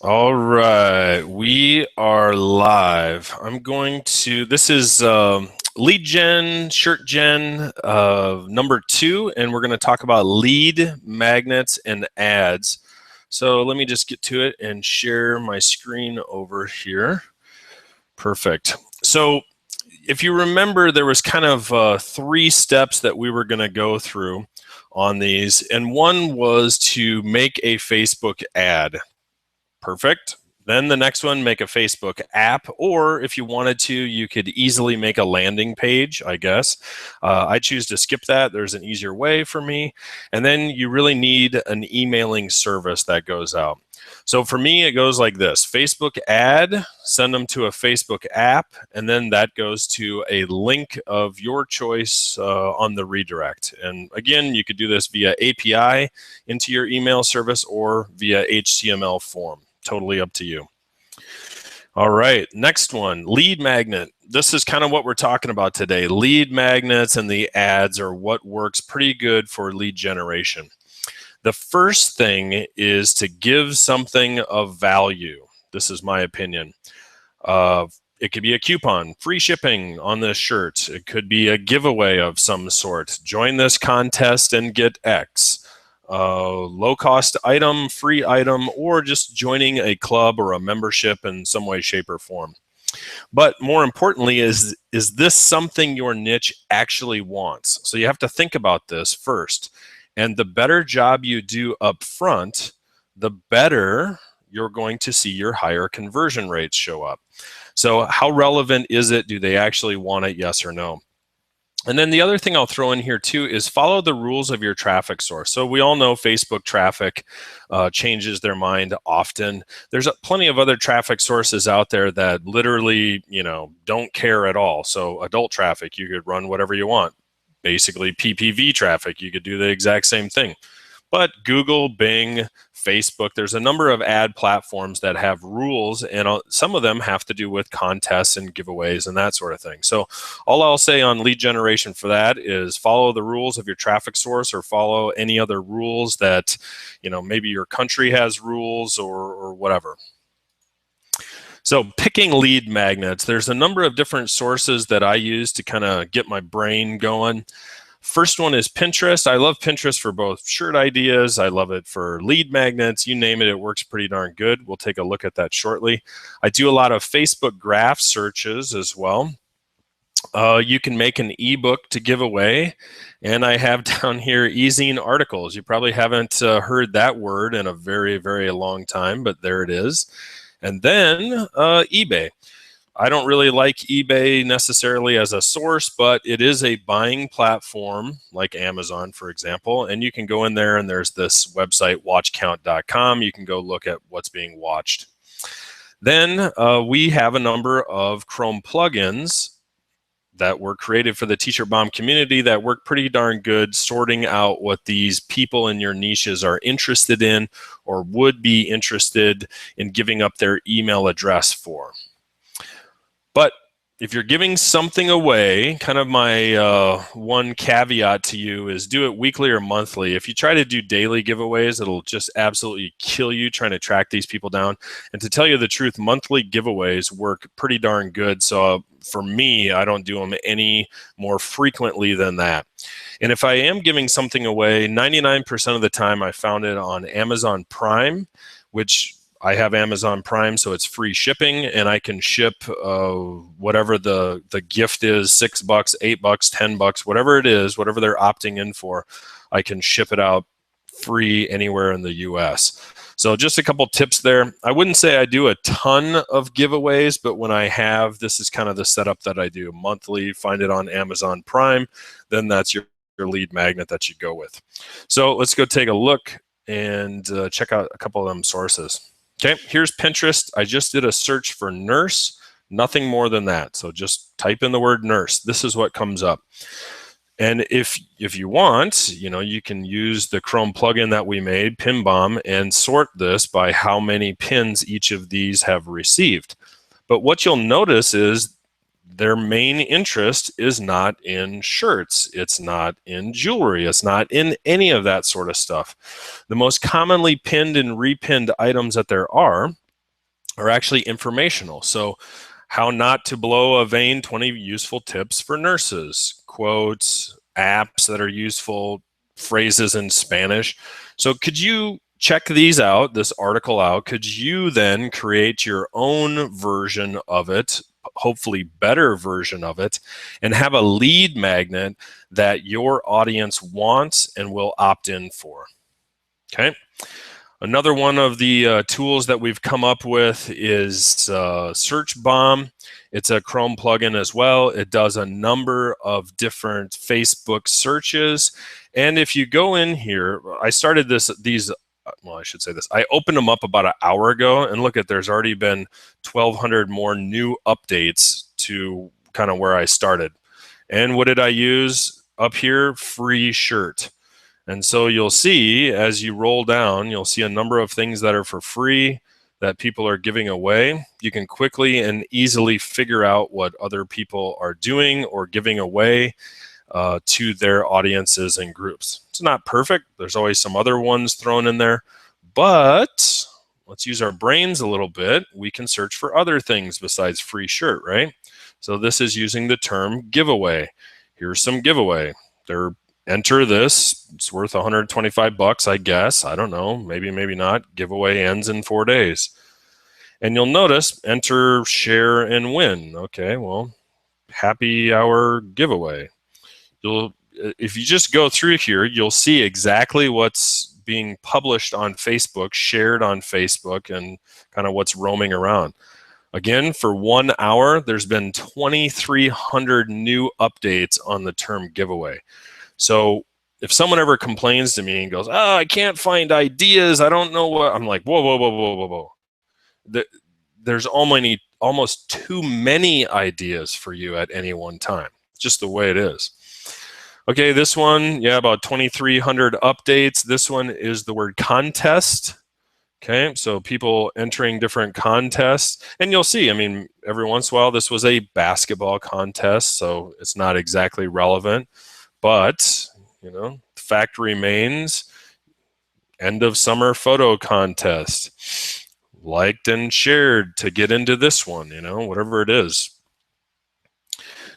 All right, we are live. This is lead gen, shirt gen number 2, and we're going to talk about lead magnets and ads. So let me just get to it and share my screen over here. Perfect. So if you remember, there was kind of 3 steps that we were going to go through on these, and one was to make a Facebook ad. Perfect. Then the next one, make a Facebook app, or if you wanted to, you could easily make a landing page, I guess. I choose to skip that. There's an easier way for me. And then you really need an emailing service that goes out. So for me, it goes like this: Facebook ad, send them to a Facebook app, and then that goes to a link of your choice on the redirect. And again, you could do this via API into your email service or via HTML form. Totally up to you. All right, next one, lead magnet. This is kind of what we're talking about today. Lead magnets and the ads are what works pretty good for lead generation. The first thing is to give something of value. This is my opinion. It could be a coupon, free shipping on this shirt. It could be a giveaway of some sort. Join this contest and get X. Low-cost item, free item, or just joining a club or a membership in some way, shape, or form. But more importantly, is this something your niche actually wants? So you have to think about this first. And the better job you do up front, the better you're going to see your higher conversion rates show up. So how relevant is it? Do they actually want it? Yes or no? And then the other thing I'll throw in here too is follow the rules of your traffic source. So we all know Facebook traffic changes their mind often. There's plenty of other traffic sources out there that literally, don't care at all. So adult traffic, you could run whatever you want. Basically PPV traffic, you could do the exact same thing. But Google, Bing, Facebook, there's a number of ad platforms that have rules, and some of them have to do with contests and giveaways and that sort of thing. So all I'll say on lead generation for that is follow the rules of your traffic source, or follow any other rules that, maybe your country has rules or whatever. So picking lead magnets, there's a number of different sources that I use to kind of get my brain going. First one is Pinterest. I love Pinterest for both shirt ideas. I love it for lead magnets. You name it, it works pretty darn good. We'll take a look at that shortly. I do a lot of Facebook graph searches as well. You can make an ebook to give away. And I have down here e-zine articles. You probably haven't heard that word in a very, very long time, but there it is. And then eBay. I don't really like eBay necessarily as a source, but it is a buying platform like Amazon, for example. And you can go in there and there's this website, watchcount.com. You can go look at what's being watched. Then we have a number of Chrome plugins that were created for the T-Shirt Bomb community that work pretty darn good sorting out what these people in your niches are interested in or would be interested in giving up their email address for. But if you're giving something away, kind of my one caveat to you is do it weekly or monthly. If you try to do daily giveaways, it'll just absolutely kill you trying to track these people down. And to tell you the truth, monthly giveaways work pretty darn good. So for me, I don't do them any more frequently than that. And if I am giving something away, 99% of the time I found it on Amazon Prime, which I have Amazon Prime, so it's free shipping, and I can ship whatever the gift is, $6, $8, $10, whatever it is, whatever they're opting in for, I can ship it out free anywhere in the US. So just a couple tips there. I wouldn't say I do a ton of giveaways, but when I have, this is kind of the setup that I do monthly. Find it on Amazon Prime, then that's your lead magnet that you go with. So let's go take a look and check out a couple of them sources. Okay, here's Pinterest. I just did a search for nurse, nothing more than that. So just type in the word nurse. This is what comes up. And if you want, you can use the Chrome plugin that we made, Pin Bomb, and sort this by how many pins each of these have received. But what you'll notice is their main interest is not in shirts. It's not in jewelry. It's not in any of that sort of stuff. The most commonly pinned and repinned items that there are are actually informational. So how not to blow a vein, 20 useful tips for nurses, quotes, apps that are useful, phrases in Spanish. So could you check these out, this article out? Could you then create your own version of it, hopefully better version of it, and have a lead magnet that your audience wants and will opt in for? Okay. Another one of the tools that we've come up with is Search Bomb. It's a Chrome plugin as well. It does a number of different Facebook searches. And if you go in here, I started well, I should say this. I opened them up about an hour ago, and look at, there's already been 1,200 more new updates to kind of where I started. And what did I use up here? Free shirt. And so you'll see, as you roll down, you'll see a number of things that are for free that people are giving away. You can quickly and easily figure out what other people are doing or giving away to their audiences and groups. It's not perfect. There's always some other ones thrown in there, but let's use our brains a little bit. We can search for other things besides free shirt, right? So this is using the term giveaway. Here's some giveaway. Enter this. It's worth 125 bucks, I guess. I don't know. Maybe, maybe not. Giveaway ends in 4 days. And you'll notice, enter, share, and win. Okay, well, happy hour giveaway. If you just go through here, you'll see exactly what's being published on Facebook, shared on Facebook, and kind of what's roaming around. Again, for 1 hour, there's been 2,300 new updates on the term giveaway. So if someone ever complains to me and goes, "Oh, I can't find ideas, I don't know what," I'm like, whoa, whoa, whoa, whoa, whoa, whoa. There's almost too many ideas for you at any one time. It's just the way it is. Okay, this one, yeah, about 2,300 updates. This one is the word contest. Okay, so people entering different contests. And you'll see, I mean, every once in a while, this was a basketball contest, so it's not exactly relevant. But, you know, the fact remains, end of summer photo contest, liked and shared to get into this one, you know, whatever it is.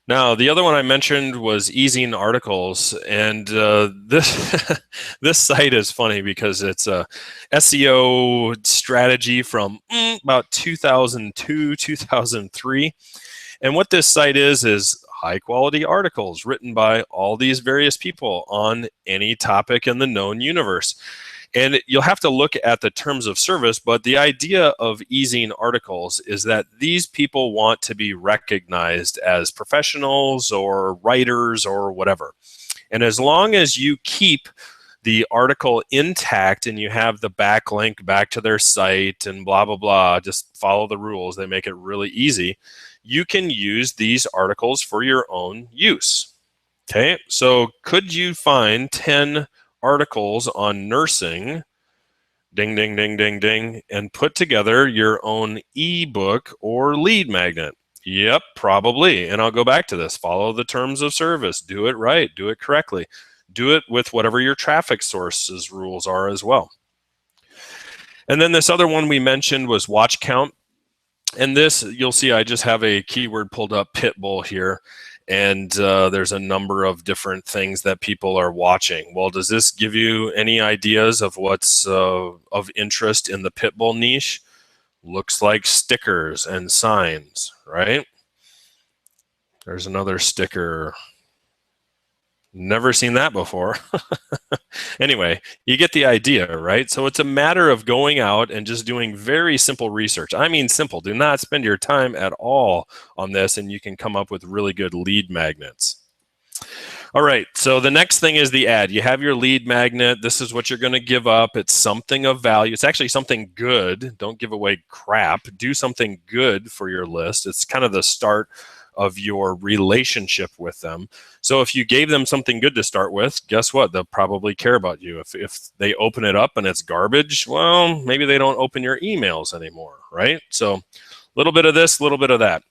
Now, the other one I mentioned was easing articles, and this this site is funny because it's a SEO strategy from about 2002, 2003. And what this site is high quality articles written by all these various people on any topic in the known universe. And you'll have to look at the terms of service, but the idea of easing articles is that these people want to be recognized as professionals or writers or whatever. And as long as you keep the article intact and you have the backlink back to their site and blah, blah, blah, just follow the rules. They make it really easy. You can use these articles for your own use. Okay, so could you find 10 articles on nursing, ding, ding, ding, ding, ding, and put together your own ebook or lead magnet? Yep, probably. And I'll go back to this. Follow the terms of service. Do it right. Do it correctly. Do it with whatever your traffic sources rules are as well. And then this other one we mentioned was watch count. And this, you'll see I just have a keyword pulled up, Pitbull here. And there's a number of different things that people are watching. Well, does this give you any ideas of what's of interest in the Pitbull niche? Looks like stickers and signs, right? There's another sticker. Never seen that before. Anyway, you get the idea, right? So it's a matter of going out and just doing very simple research. I mean simple. Do not spend your time at all on this, and you can come up with really good lead magnets. All right, so the next thing is the ad. You have your lead magnet. This is what you're going to give up. It's something of value. It's actually something good. Don't give away crap. Do something good for your list. It's kind of the start of your relationship with them. So if you gave them something good to start with, guess what? They'll probably care about you. If they open it up and it's garbage, well, maybe they don't open your emails anymore, right? So a little bit of this, a little bit of that.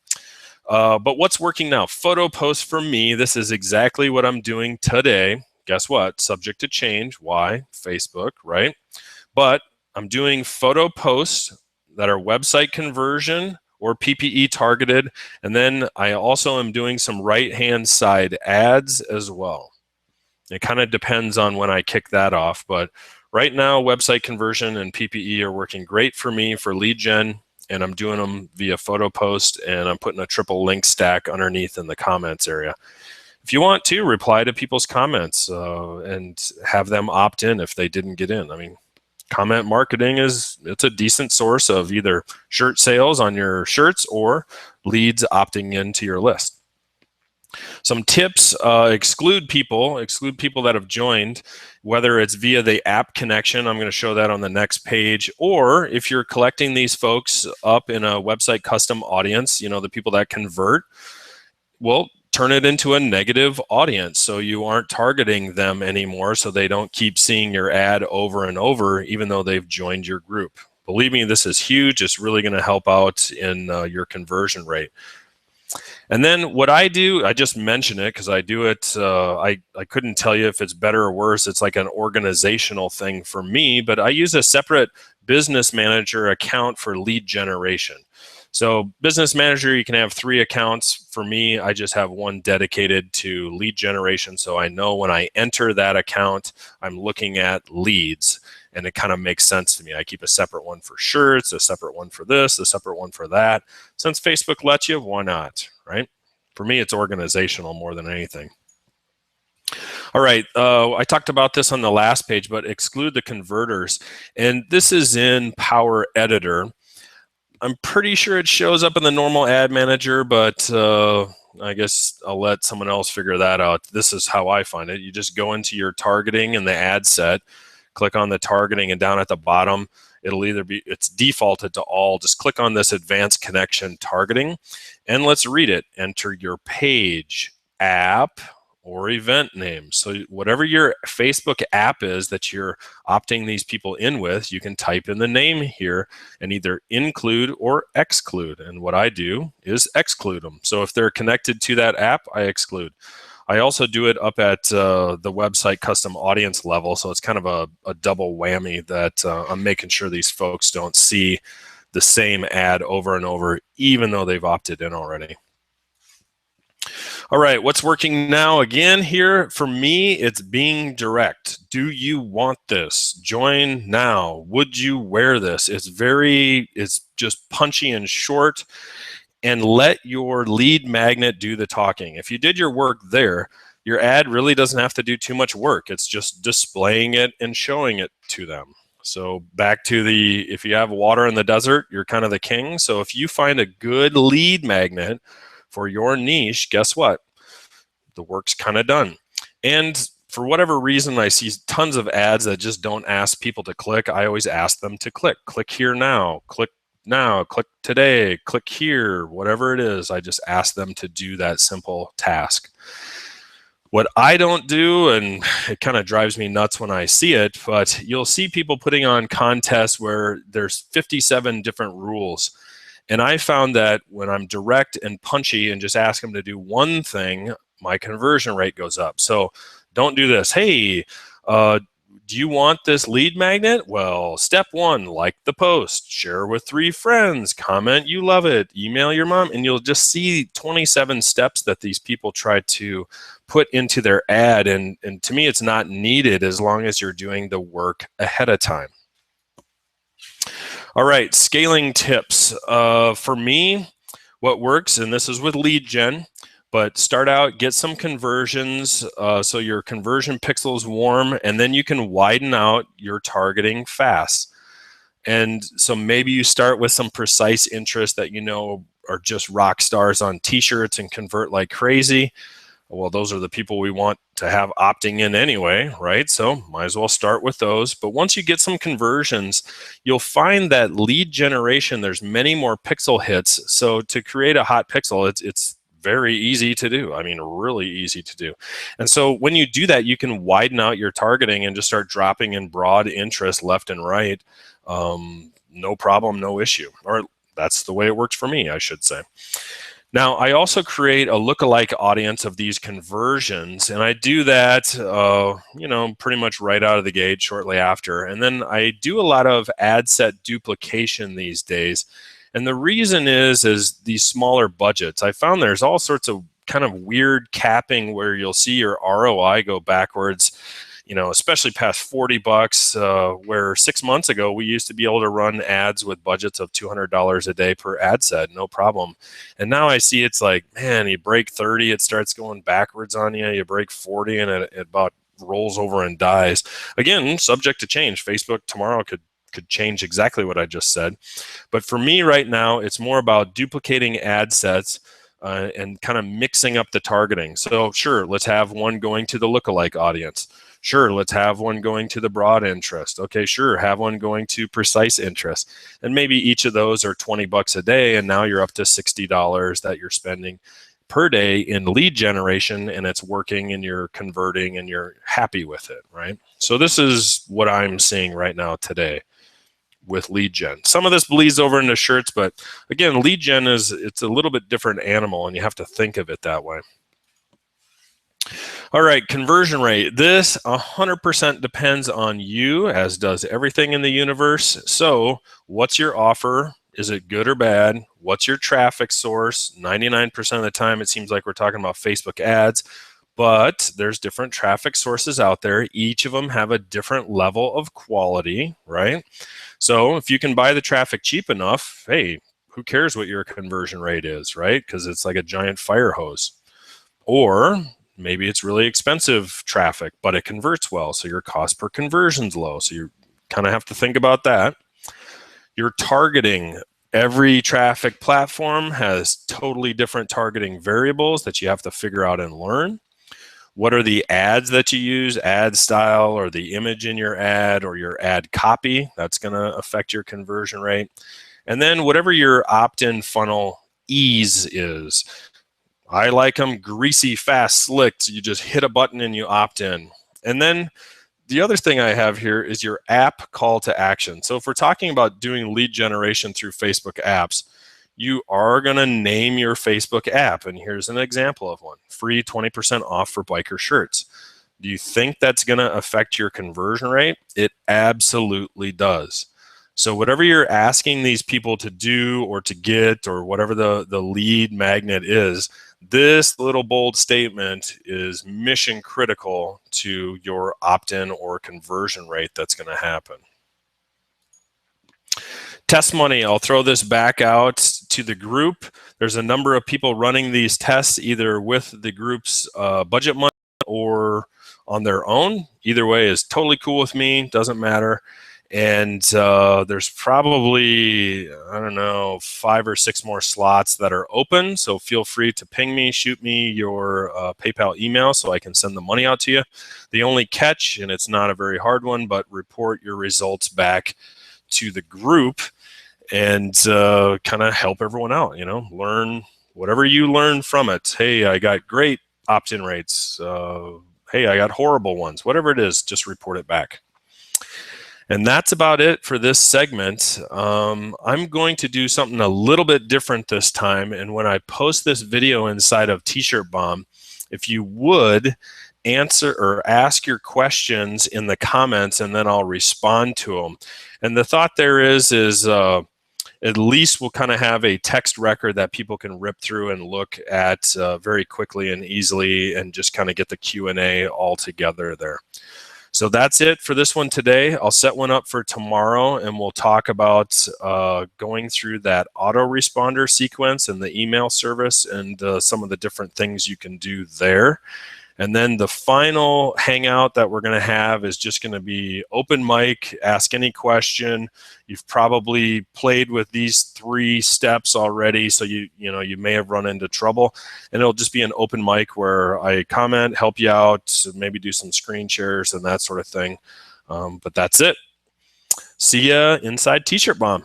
But what's working now? Photo posts for me. This is exactly what I'm doing today. Guess what? Subject to change. Why? Facebook, right? But I'm doing photo posts that are website conversion or PPE targeted. And then I also am doing some right-hand side ads as well. It kind of depends on when I kick that off, but right now website conversion and PPE are working great for me for lead gen, and I'm doing them via photo post, and I'm putting a triple link stack underneath in the comments area. If you want to, reply to people's comments and have them opt in if they didn't get in. I mean, comment marketing it's a decent source of either shirt sales on your shirts or leads opting into your list. Some tips: exclude people that have joined, whether it's via the app connection. I'm going to show that on the next page, or if you're collecting these folks up in a website custom audience, the people that convert, well, turn it into a negative audience so you aren't targeting them anymore, so they don't keep seeing your ad over and over even though they've joined your group. Believe me, this is huge. It's really going to help out in your conversion rate. And then what I do, I just mention it because I do it, I couldn't tell you if it's better or worse. It's like an organizational thing for me, but I use a separate business manager account for lead generation. So business manager, you can have 3 accounts. For me, I just have one dedicated to lead generation. So I know when I enter that account, I'm looking at leads, and it kind of makes sense to me. I keep a separate one for shirts, a separate one for this, a separate one for that. Since Facebook lets you, why not, right? For me, it's organizational more than anything. All right, I talked about this on the last page, but exclude the converters. And this is in Power Editor. I'm pretty sure it shows up in the normal ad manager, but I guess I'll let someone else figure that out. This is how I find it. You just go into your targeting and the ad set, click on the targeting, and down at the bottom, it's defaulted to all. Just click on this advanced connection targeting, and let's read it. Enter your page, app, or event name. So whatever your Facebook app is that you're opting these people in with, you can type in the name here and either include or exclude. And what I do is exclude them. So if they're connected to that app, I exclude. I also do it up at the website custom audience level. So it's kind of a double whammy that I'm making sure these folks don't see the same ad over and over, even though they've opted in already. All right, what's working now? Again, here for me, it's being direct. Do you want this? Join now. Would you wear this? It's just punchy and short, and let your lead magnet do the talking. If you did your work there, your ad really doesn't have to do too much work. It's just displaying it and showing it to them. So back to if you have water in the desert, you're kind of the king. So if you find a good lead magnet for your niche, guess what? The work's kind of done. And for whatever reason, I see tons of ads that just don't ask people to click. I always ask them to click. Click here now. Click now. Click today. Click here. Whatever it is, I just ask them to do that simple task. What I don't do, and it kind of drives me nuts when I see it, but you'll see people putting on contests where there's 57 different rules. And I found that when I'm direct and punchy and just ask them to do one thing, my conversion rate goes up. So don't do this. Hey, do you want this lead magnet? Well, step 1, like the post, share with 3 friends, comment you love it, email your mom, and you'll just see 27 steps that these people try to put into their ad. And to me, it's not needed as long as you're doing the work ahead of time. All right, scaling tips. For me, what works, and this is with lead gen, but start out, get some conversions so your conversion pixel is warm, and then you can widen out your targeting fast. And so maybe you start with some precise interests that you know are just rock stars on t-shirts and convert like crazy. Well, those are the people we want to have opting in anyway, right? So might as well start with those. But once you get some conversions, you'll find that lead generation, there's many more pixel hits. So to create a hot pixel, it's very easy to do. I mean, really easy to do. And so when you do that, you can widen out your targeting and just start dropping in broad interest left and right. No problem, no issue. Or that's the way it works for me, I should say. Now, I also create a lookalike audience of these conversions, and I do that, pretty much right out of the gate shortly after. And then I do a lot of ad set duplication these days. And the reason is these smaller budgets. I found there's all sorts of kind of weird capping where you'll see your ROI go backwards, especially past 40 bucks, where 6 months ago we used to be able to run ads with budgets of $200 a day per ad set, no problem. And now I see it's like, man, you break 30, it starts going backwards on you. You break 40 and it about rolls over and dies. Again, subject to change. Facebook tomorrow could change exactly what I just said. But for me right now, it's more about duplicating ad sets and kind of mixing up the targeting. So sure, let's have one going to the lookalike audience. Sure, let's have one going to the broad interest. Okay, sure, have one going to precise interest. And maybe each of those are 20 bucks a day, and now you're up to $60 that you're spending per day in lead generation, and it's working and you're converting and you're happy with it, right? So this is what I'm seeing right now today with lead gen. Some of this bleeds over into shirts, but again, lead gen it's a little bit different animal, and you have to think of it that way. All right, conversion rate. This 100% depends on you, as does everything in the universe. So what's your offer? Is it good or bad? What's your traffic source? 99% of the time, it seems like we're talking about Facebook ads, but there's different traffic sources out there. Each of them have a different level of quality, right? So if you can buy the traffic cheap enough, hey, who cares what your conversion rate is, right? Because it's like a giant fire hose. Or maybe it's really expensive traffic, but it converts well, so your cost per conversion's low. So you kind of have to think about that. Your targeting. Every traffic platform has totally different targeting variables that you have to figure out and learn. What are the ads that you use, ad style, or the image in your ad, or your ad copy? That's going to affect your conversion rate. And then whatever your opt-in funnel ease is. I like them greasy, fast, slick. So you just hit a button and you opt in. And then the other thing I have here is your app call to action. So if we're talking about doing lead generation through Facebook apps, you are going to name your Facebook app. And here's an example of one. Free 20% off for biker shirts. Do you think that's going to affect your conversion rate? It absolutely does. So whatever you're asking these people to do or to get, or whatever the lead magnet is, this little bold statement is mission critical to your opt-in or conversion rate that's going to happen. Test money, I'll throw this back out to the group. There's a number of people running these tests either with the group's budget money or on their own. Either way is totally cool with me, doesn't matter. And there's probably, I don't know, 5 or 6 more slots that are open. So feel free to ping me, shoot me your PayPal email so I can send the money out to you. The only catch, and it's not a very hard one, but report your results back to the group and kind of help everyone out, learn whatever you learn from it. Hey, I got great opt-in rates. Hey, I got horrible ones. Whatever it is, just report it back. And that's about it for this segment. I'm going to do something a little bit different this time. And when I post this video inside of T-Shirt Bomb, if you would answer or ask your questions in the comments, and then I'll respond to them. And the thought there is at least we'll kind of have a text record that people can rip through and look at very quickly and easily, and just kind of get the Q&A all together there. So that's it for this one today. I'll set one up for tomorrow, and we'll talk about going through that autoresponder sequence and the email service and some of the different things you can do there. And then the final hangout that we're going to have is just going to be open mic, ask any question. You've probably played with these 3 steps already, so you may have run into trouble. And it'll just be an open mic where I comment, help you out, maybe do some screen shares and that sort of thing. But that's it. See ya inside T-Shirt Bomb.